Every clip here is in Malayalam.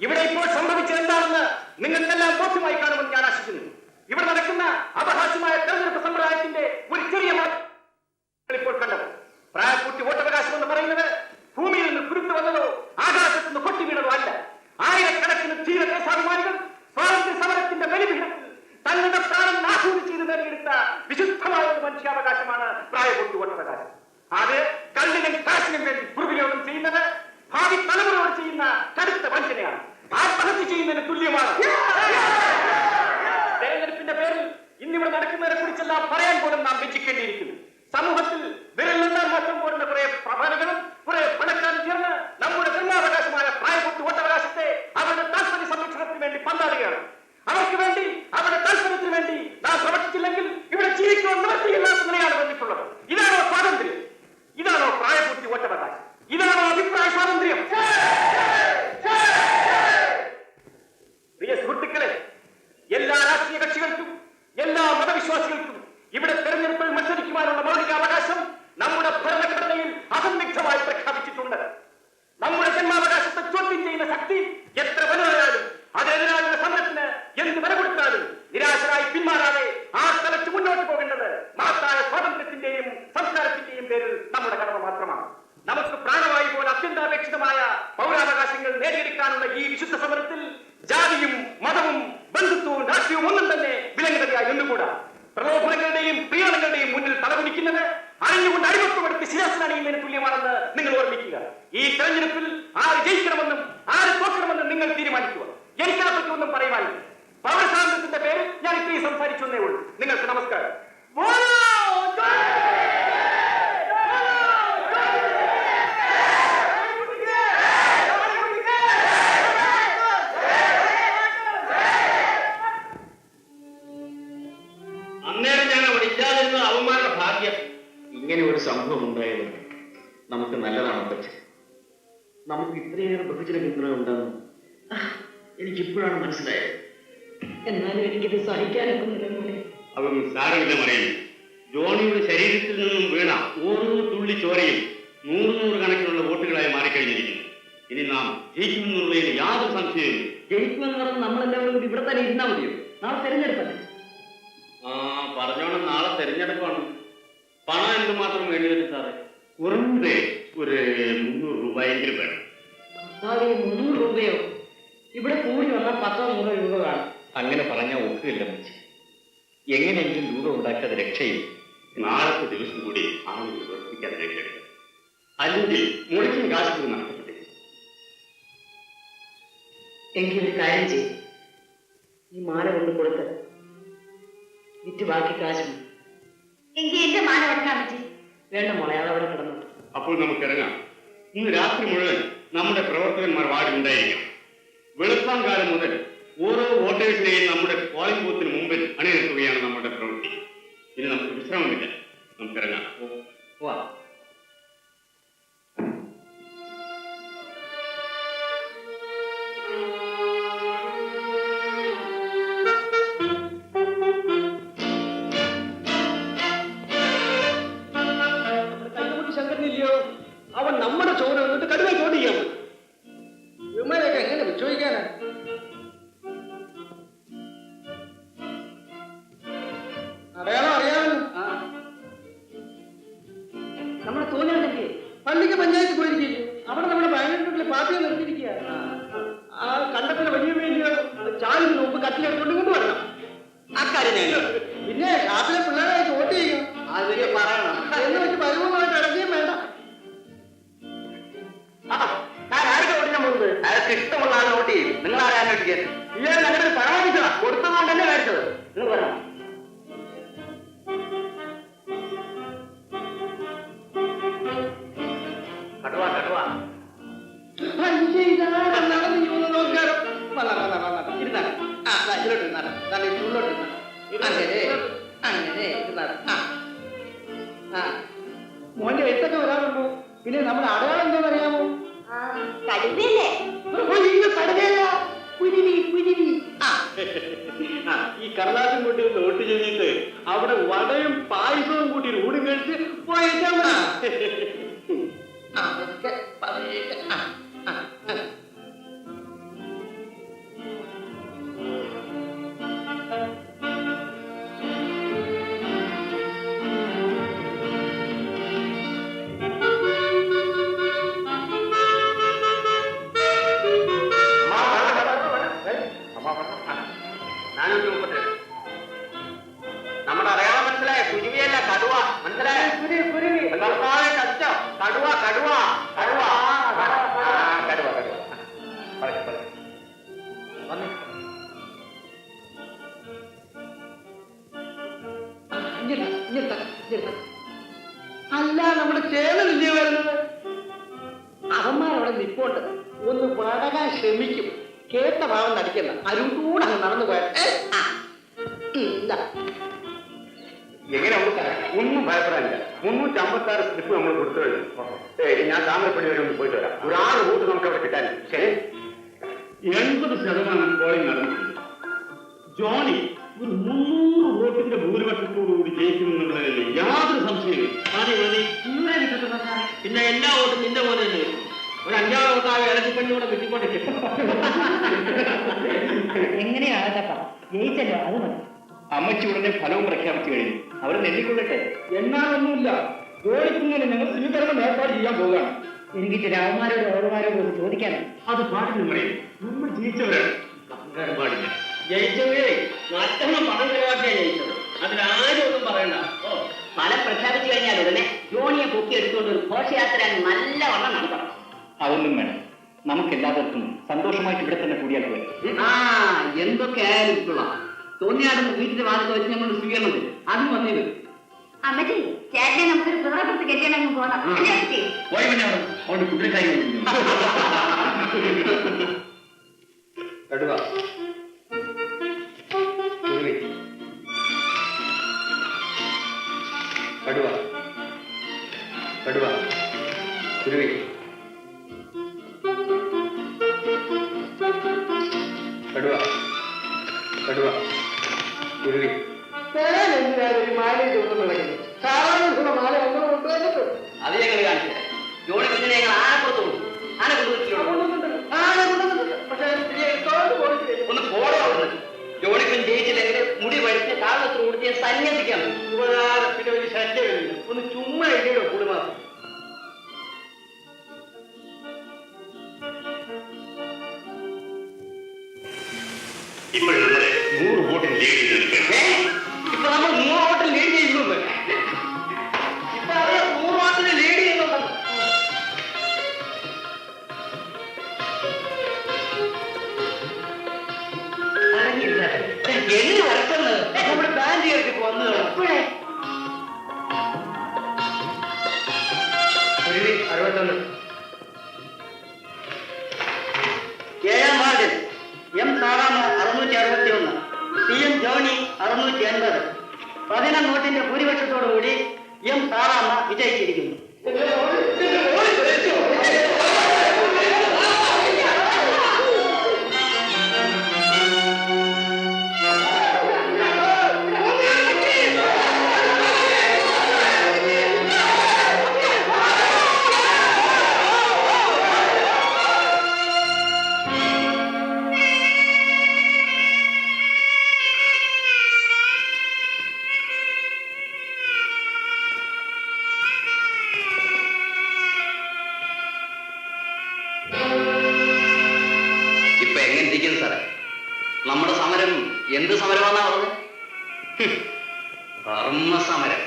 ഇവിടെ ഇപ്പോൾ സംഭവിച്ചത് എന്താണെന്ന് നിങ്ങൾക്കെല്ലാം ബോധ്യമായി കാണുമെന്ന് ഞാൻ ആശിക്കുന്നു. ഇവിടെ നടക്കുന്ന അപഹാസ്യമായ തെരഞ്ഞെടുപ്പ് സമ്പ്രദായത്തിന്റെ ഒരു ചെറിയ ഇപ്പോൾ കണ്ടത്. പ്രായപൂർത്തി വോട്ടവകാശം എന്ന് പറയുന്നത് ഭൂമിയിൽ നിന്ന് കുരുത്തു വന്നതോ ആകാശത്ത് നിന്ന് പൊട്ടി വീണതോ അല്ല. ആയിരക്കണക്കിന് ധീര ദേശാഭിമാനികൾ സ്വാതന്ത്ര്യ സമരത്തിന്റെ ബലിപീഠത്തിൽ തങ്ങളുടെ പ്രാണം നാശൂതി ചെയ്ത് നേടിയെടുത്ത വിശുദ്ധമായ ഒരു മനുഷ്യാവകാശമാണ് പ്രായപൂർത്തി വോട്ടവകാശം. അത് കല്ലിനും കാശിനും വേണ്ടി ദുർവിനിയോഗം ചെയ്യുന്നത് ഭാവി തലമുറയോട് ചെയ്യുന്ന കടുത്ത വഞ്ചനയാണ്. ആത്മഹത്യ ചെയ്യുന്നതിന് തുല്യമാണ്. തെരഞ്ഞെടുപ്പിന്റെ പേരിൽ ഇന്നിവിടെ നടക്കുന്നതിനെ കുറിച്ചെല്ലാം പറയാൻ പോലും നാം വെച്ചിക്കേണ്ടിയിരിക്കുന്നു. സമൂഹത്തിൽ വിരലെണ്ണാൻ മാത്രം പോരുന്ന കുറെ പ്രബലകളും കുറെ പണക്കാരും ചേർന്ന് നമ്മുടെ ജന്മാവകാശമായ പ്രായപൂർത്തി വോട്ടവകാശത്തെ അവരുടെ താല്പര്യ സംരക്ഷണത്തിന് വേണ്ടി പന്താടുകയാണ്. അവർക്ക് വേണ്ടി അവരുടെ താല്പര്യത്തിന് വേണ്ടി നാം പ്രവർത്തിച്ചില്ലെങ്കിൽ ഇവിടെ ജീവിക്കുവാൻ നിവർത്തിയില്ലാത്ത നിലയാണ് വന്നിട്ടുള്ളത്. ഇതാണോ സ്വാതന്ത്ര്യം? ഇതാണോ പ്രായപൂർത്തി വോട്ടവകാശം? ഇതാണോ അഭിപ്രായ സ്വാതന്ത്ര്യം? പ്രിയ സുഹൃത്തുക്കളെ, എല്ലാ രാഷ്ട്രീയ കക്ഷികൾക്കും എല്ലാ മതവിശ്വാസികൾക്കും ഇവിടെ തെരഞ്ഞെടുപ്പിൽ മത്സരിക്കുവാനുള്ള മൗലികാവകാശം നമ്മുടെ ഭരണഘടനയിൽ അസന്നിഗ്ധമായി പ്രഖ്യാപിച്ചിട്ടുണ്ട്. നമ്മുടെ ജന്മാവകാശത്തെ ചോദ്യം ചെയ്യുന്ന ശക്തി എത്ര വലുതായാലും അതിനെതിരായുള്ള സമരത്തിന് എന്ത് വില കൊടുത്താലും നിരാശരായി പിന്മാറാതെ ആ തലച്ച് മുന്നോട്ട് പോകേണ്ടത് മഹത്തായ സ്വാതന്ത്ര്യത്തിന്റെയും സംസ്കാരത്തിന്റെയും പേരിൽ നമ്മുടെ കടമ മാത്രമാണ്. നമുക്ക് പ്രാണവായു പോലെ അത്യന്താപേക്ഷിതമായ പൗരാവകാശങ്ങൾ നേടിയെടുക്കാനുള്ള ഈ വിശുദ്ധ സമരത്തിൽ ജാതിയും മതവും ബന്ധുത്വവും രാഷ്ട്രീയവും ഒന്നും തന്നെ വിലങ്ങുതടിയായി നിന്നുകൂടാ. പ്രലോഭനങ്ങളുടെയും പ്രിയാണങ്ങളുടെയും മുന്നിൽ തലകുനിക്കുന്നത് അറിഞ്ഞുകൊണ്ട് അടിമത്വമെടുത്ത് ശിരസിനണിയുന്നതിന് തുല്യമാണെന്ന് നിങ്ങൾ ഓർമ്മിക്കുക. ഈ തെരഞ്ഞെടുപ്പിൽ ആര് ജയിക്കണമെന്നും ആര് തോക്കണമെന്നും നിങ്ങൾ തീരുമാനിക്കുക. എനിക്കതിനെപ്പറ്റി ഒന്നും പറയുവാനില്ല. പൗരസ്വാതന്ത്ര്യത്തിന്റെ പേരിൽ ഞാൻ ഇത്രയും സംസാരിച്ചു എന്നേ ഉള്ളൂ. നിങ്ങൾക്ക് നമസ്കാരം. അന്നേരം ഞാൻ അവിടെ ഇല്ലാതിരുന്ന അവന്മാരുടെ ഭാഗ്യം. ഇങ്ങനെ ഒരു സംഭവം ഉണ്ടായത് നമുക്ക് നല്ലതാണ്. പക്ഷെ നമുക്ക് ഇത്രയേറെ ബഹുജന പിന്തുണ ഉണ്ടെന്ന് എനിക്കിപ്പോഴാണ് മനസ്സിലായത്. എന്നാലും എനിക്കിത് സഹിക്കാനൊക്കുന്നില്ല. അതൊന്നും സാരമില്ല മറിയുന്നു. ജോണിയുടെ ശരീരത്തിൽ നിന്നും വീണ ഓരോ തുള്ളി ചോരയും 100 കണക്കിനുള്ള വോട്ടുകളായി മാറിക്കഴിഞ്ഞിരിക്കുന്നു. ഇനി നാം ജയിക്കുമെന്നുള്ളതിൽ യാതൊരു സംശയമില്ല. ജയിക്കുമെന്ന് പറഞ്ഞ് നമ്മളെല്ലാവരും കൂടി ഇവിടെ തന്നെ ഇരുന്നാൽ മതിയോ? നാളെ തെരഞ്ഞെടുപ്പല്ലേ? പറഞ്ഞോണം, നാളെ തെരഞ്ഞെടുപ്പാണ്. പണം എന്തുമാത്രം വേണ്ടി വരും സാറേ? കുറഞ്ഞത് ഒരു 300 രൂപയെങ്കിലും വേണം. 300 രൂപയോ? ഇവിടെ കൂടി വന്നാൽ 10-100 രൂപ കാണും. അങ്ങനെ പറഞ്ഞാൽ ഒക്കുകയില്ല മച്ചി. എങ്ങനെയെങ്കിലും രൂപ ഉണ്ടാക്കാതെ രക്ഷയില്ല. നാളത്തെ ദിവസം കൂടി ആളുകൾ പ്രവർത്തിക്കാതെ രക്ഷയില്ല. അല്ലെങ്കിൽ മുടക്കിന് കാശ് കൂടി നഷ്ടപ്പെട്ടേ. എങ്കിലൊരു കാര്യം ചെയ്യും, ഈ മാല കൊണ്ട് കൊടുത്ത് വിറ്റ് ബാക്കി കാശും. എങ്കിൽ എന്റെ മാല കൊടുക്കാൻ പറ്റി. വേണ്ട മോളെ, അതവിടെ കിടന്നു. അപ്പോൾ നമുക്ക് ഇറങ്ങാം. ഇന്ന് രാത്രി മുഴുവൻ നമ്മുടെ പ്രവർത്തകന്മാർ വാർഡിലുണ്ടായിരിക്കണം. വെളുപ്പാൻ കാലം മുതൽ ഓരോ വോട്ടേഴ്സിനെയും നമ്മുടെ പോളിംഗ് ബൂത്തിന് മുമ്പിൽ അണിനിർത്തുകയാണ് നമ്മുടെ പ്രവൃത്തി. ഇനി നമുക്ക് വിശ്രമമില്ല, നമുക്കിറങ്ങാം. വാ. ശങ്കരനില്ലയോ? അവൻ നമ്മുടെ ചോര വന്നിട്ട് കടുവ ചോദിക്കാം. വിമാനൊക്കെ എങ്ങനെ വിശ്വസിക്കാനാ? അടയാളം അറിയാമല്ലോ. നമ്മുടെ തോന്നിയാണെങ്കിൽ പള്ളിക്ക് പഞ്ചായത്ത് പോയിരിക്കില്ലേ? അവിടെ നമ്മുടെ ബാങ്കിന്റെ പാർട്ടിയെ നിർത്തിയിരിക്കുക. ആ കണ്ടത്തിന് വലിയ വേണ്ടിയ ചാലിന് മുമ്പ് കത്തിലെടുത്തോണ്ട് കൊണ്ടുവരണം. അക്കാര്യം പിന്നെ ഷാപ്പിലെ പിള്ളേരായിട്ട് വോട്ട് ചെയ്യും. അത് പറയണം എന്ന് വെച്ച് പരിപൂർണ്ണമായിട്ട് ഇറങ്ങിയും വേണ്ട. അയാൾക്ക് ഇഷ്ടമുള്ള ആൾ വോട്ട് ചെയ്യും. നിങ്ങൾ ആരെ അന്വേഷിക്കാൻ? ഇല്ല, ഞങ്ങളുടെ പരാമർശിച്ചതാ. കൊടുത്തതുകൊണ്ട് തന്നെ കാണിച്ചത്. നിങ്ങൾ പറയണം. കടുവ കടുവ മോന്റെ എഴുത്തൊക്കെ വരാറുണ്ടോ? പിന്നെ നമ്മുടെ അടയാളം എന്താണെന്ന് അറിയാമോ? കടുവയല്ലേ? കടുവയല്ല, കുരുവി കുരുവി. ഈ കടലാസും കൂട്ടി വോട്ട് ചെയ്തിട്ട് അവിടെ വടയും പായസവും കൂട്ടി ഊടും കഴിച്ച് പോയിട്ടാ മതി. 432. നമ്മുടെ അടയാളം മനസ്സിലായ കുരുവിയല്ല കടുവ മനസ്സിലായ കച്ചോ കടുവ കടുവ കടുവ കടുവ കടുവ അല്ല നമ്മുടെ ചേനലില്ലേ വരുന്നത്? അവന്മാരവിടെ നിപ്പോട്ട് ഒന്ന് വളരാൻ ശ്രമിക്കും. കേട്ട ഭാവം നടിക്കണ്ട, അരുകൂടെ അങ്ങ് നടന്നു പോയ എങ്ങനെ ഒന്നും ഭയപ്പെടാനില്ല. 356 സ്ലിപ്പ് നമ്മൾ കൊടുത്തു കഴിഞ്ഞു. ഞാൻ താമരപ്പള്ളി വരെ ഒന്ന് പോയിട്ട് വരാം. ഒരു 6 വോട്ട് നമുക്ക് അവിടെ കിട്ടാൻ. ശരി, 80% പോളിംഗ് നടന്നിട്ടുണ്ട്. ജോണി ഒരു 300 വോട്ടിന്റെ ഭൂരിപക്ഷത്തോടുകൂടി ജയിക്കുമെന്നുള്ളതിൽ യാതൊരു സംശയമില്ല. പിന്നെ എല്ലാ വോട്ടും നിന്റെ പോലെ തന്നെ ഒരു 5 വോട്ടാകെ ഇടച്ചിപ്പണ്ണിലൂടെ കിട്ടിക്കൊണ്ടിരിക്കും. എങ്ങനെയാകട്ടെ ജയിച്ചല്ലോ, അത് മതി. അമ്മച്ചി ഉടനെ ഫലവും പ്രഖ്യാപിച്ചു കഴിഞ്ഞു. അവർ നെല്ലിക്കൊള്ളട്ടെ. എന്നാലൊന്നുമില്ല, ജോലിക്കുന്നതിന് ഞങ്ങൾ സ്വീകരണം ഏർപ്പാട് ചെയ്യാൻ പോവുകയാണ്. എനിക്ക് ചില അവന്മാരോട് ഓരോമാരോട് ഒന്ന് ചോദിക്കാനും. അത് പാടില്ല പറയും. നമ്മൾ ജയിച്ചവരാണ്, അഹങ്കാരം പാടില്ല. ജയിച്ചവരെ നഷ്ടം പണം ചെലവാക്കിയാ ജയിച്ചത്. അതിനാരും ഒന്നും പറയണ്ട. ഫലം പ്രഖ്യാപിച്ചു കഴിഞ്ഞാൽ ഉടനെ ജോണിയെ പൊക്കി എടുത്തുകൊണ്ട് ഒരു ഘോഷയാത്ര നല്ല വണ്ണം നടത്തണം. അതൊന്നും വേണം. നമുക്ക് എല്ലാവർക്കും സന്തോഷമായിട്ട് ഇവിടെ തന്നെ കൂടിയാൽ പോയി. എന്തൊക്കെ ആയാലും കൊള്ളാം. തോന്നിയാടുന്ന വീട്ടിന്റെ വാതിൽ വെച്ച് ഞങ്ങൾ സ്വീകരണം തരും. അതും വന്നേ അമ്മച്ചി ചേട്ടനെ നമുക്കൊരു പ്രധാനപ്പെടുത്തി കെട്ടിയാണെങ്കിൽ പോകണം. കടുവ കടുവ കടുവ കുരുവി കടുവ കടുവ കുരുവി. ഒരു മാലയിൽ ഒന്നും നടക്കുന്നു. സാധാരണ മാല ഒന്നും കൊണ്ടുവന്നിട്ട് അത് ഞങ്ങൾ കാണിച്ചു. ജോണി കുഞ്ഞിനെ ഞങ്ങൾ ആനപ്പുറത്ത് കൊടുത്തു. ആന ഒന്ന് പോടോ. ജോണിക്കുഞ്ഞ് ജയിച്ചില്ലെങ്കിൽ മുടി വഴിച്ച് താഴത്ത് കൊടുത്ത് സന്യസിക്കാൻ പിന്നെ ഒരു ശല്യമില്ല. ഒന്ന് ചുമ്മാ ഇല്ലയോ കുടുംബം. ഇപ്പോൾ നമ്മളെ 100 വോട്ടിന് ലീഡ് ചെയ്ത് നിൽക്കുകയാണ്. ഇപ്പൊ നമ്മൾ 100 വോട്ടിൽ ലീഡ് ചെയ്യുന്നുണ്ട്. ഇപ്പൊ അറിയാം 100 വോട്ടിന് ലീഡ് ചെയ്യുന്നുണ്ടെന്ന്. എങ്ങനെ വരക്കുന്നത് നമ്മുടെ ബാൻഡ് ചേർത്ത് വന്നത് ഇപ്പോഴേ 61. 7ാം വാർഡിൽ എം സാറാമ 661, CM ജോണി 680. 11 വോട്ടിന്റെ ഭൂരിപക്ഷത്തോടുകൂടി എം സാറാമ വിജയിച്ചിരിക്കുന്നു. നമ്മുടെ സമരം എന്ത് സമരമാണെന്നാ പറഞ്ഞത്? ധർമ്മസമരം.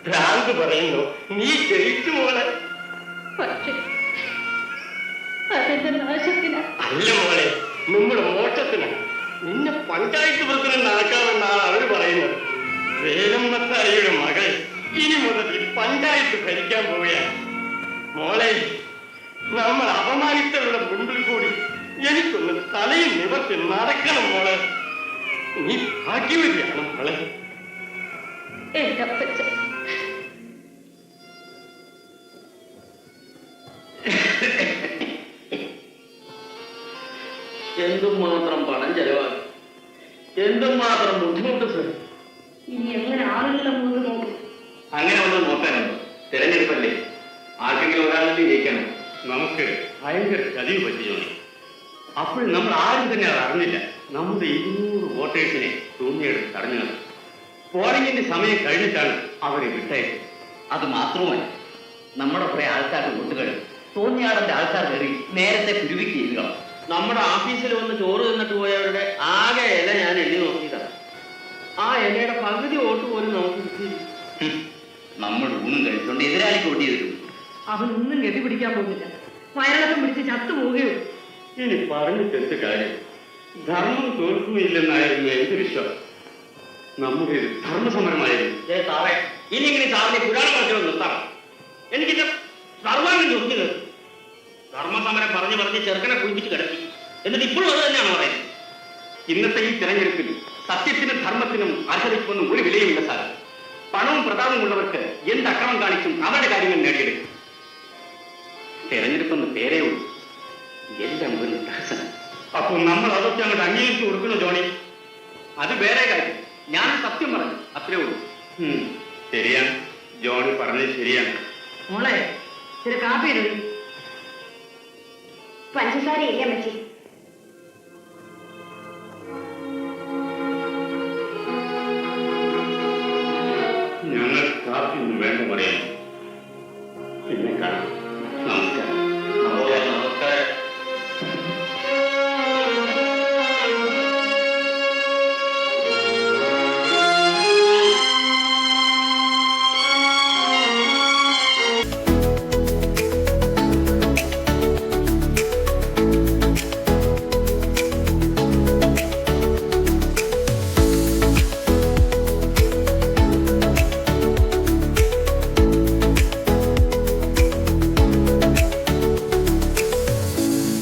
ഭ്രാന്ത് പറയുന്നു. നീ ജയിച്ചു മോളെ. അതെന്റെ നാശത്തിന് അല്ല മോളെ, നമ്മുടെ മോക്ഷത്തിന്. നിന്നെ പഞ്ചായത്ത് പ്രസിഡന്റ് ആക്കാമെന്നാണ് അവര് പറയുന്നത്. വേലമ്മത്തായിയുടെ മകൾ ഇനി മുതൽ ഈ പഞ്ചായത്ത് ഭരിക്കാൻ പോവുകയാണ്. മോളെ, നമ്മൾ അപമാനിത്തവരുടെ മുമ്പിൽ കൂടി എനിക്കൊന്ന് തലയിൽ നിവർത്തി നടക്കണം മോളെ. നീ ഭാഗ്യവതിയാണ് മോളെ. എന്തുമാത്രം പണം ചെലവാക്കി, എന്തുമാത്രം ബുദ്ധിമുട്ട് സർ. ഇനി എങ്ങനെ ആളുകളെ മുന്നിൽ നോക്കും? അങ്ങനെ ഒന്നും നോക്കാനുണ്ടോ? തെരഞ്ഞെടുപ്പല്ലേ, ആർക്കെങ്കിലും ഒരാളിലേക്ക് ജയിക്കണം. നമുക്ക് ഭയങ്കര ചതിവ് പറ്റിയോ. അപ്പോൾ നമ്മൾ ആരും തന്നെ അത് അറിഞ്ഞില്ല. നമ്മുടെ 200 വോട്ടേഴ്സിനെ തൂങ്ങിയെടുത്ത് തടഞ്ഞു നടന്നു. പോളിംഗിന്റെ സമയം കഴിഞ്ഞിട്ടാണ് അവരെ വിട്ടയച്ചത്. അത് മാത്രമല്ല, നമ്മുടെ കുറെ ആൾക്കാരുടെ വോട്ടുകൾ തോന്നിയാടന്റെ ആൾക്കാർ കയറി നേരത്തെ പിരിവിക്കുക. നമ്മുടെ ഓഫീസിൽ വന്ന് ചോറ് തിന്നിട്ട് പോയവരുടെ ആകെ ഇല ഞാൻ എണ്ണി നോക്കിയതാണ്. ആ ഇലയുടെ പകുതി വോട്ട് പോലും നമുക്ക് കിട്ടിയില്ല. നമ്മൾ ഊണും കഴിച്ചുകൊണ്ട് എതിരാളിക്ക് വോട്ട് ചെയ്തിട്ടു. അവനൊന്നും ഗതി പിടിക്കാൻ പോകുന്നില്ല. വയറിളക്കം പിടിച്ച് ചത്തുപോവുകയുള്ളൂ. ഇനി പറഞ്ഞിട്ട് എന്ത് കാര്യം? ധർമ്മം തോൽക്കുകയില്ലെന്നായിരുന്നു എന്റെ വിശ്വാസം. നമ്മുടെ ഒരു ധർമ്മസമരമായിരുന്നു. സാറേ, ഇനി ഇങ്ങനെ സാറിനെ പുരാണം പറഞ്ഞുകൊണ്ട് നിർത്താം. എനിക്കിന്റെ സർവാംഗം ചോദിക്കുന്നത് ധർമ്മസമരം പറഞ്ഞ് ചെറുക്കനെ കുളിപ്പിച്ച് കിടത്തി. എന്നിട്ട് ഇപ്പോഴും അത് തന്നെയാണ് പറയുന്നത്. ഇന്നത്തെ ഈ തെരഞ്ഞെടുപ്പിൽ സത്യത്തിനും ധർമ്മത്തിനും അർഹതയ്ക്കൊന്നും ഒരു വിലയുമില്ല സാർ. പണവും പ്രതാപവും ഉള്ളവർക്ക് എന്ത് അക്രമം കാണിച്ചും അവരുടെ കാര്യങ്ങൾ നേടിയെടുക്കും. തെരഞ്ഞെടുപ്പെന്ന് പേരേ ഉള്ളൂ. എന്റെ മുകളിൽ പ്രഹസനം. അപ്പോൾ നമ്മൾ അതൊക്കെ അങ്ങോട്ട് അംഗീകരിച്ചു കൊടുക്കണോ ജോണി? അത് വേറെ കാര്യം. ഞാൻ സത്യം പറഞ്ഞു, അത്രേ ഉള്ളൂ. ശരിയാണ്, ജോണി പറഞ്ഞത് ശരിയാണ്. മോളെ, ചില കാപ്പി ഇടുന്നു. പഞ്ചസാര ഇല്ല മച്ചി. ഞങ്ങൾ കാപ്പി ഒന്നും വേണ്ട പറയാം. പിന്നെ കാണാം.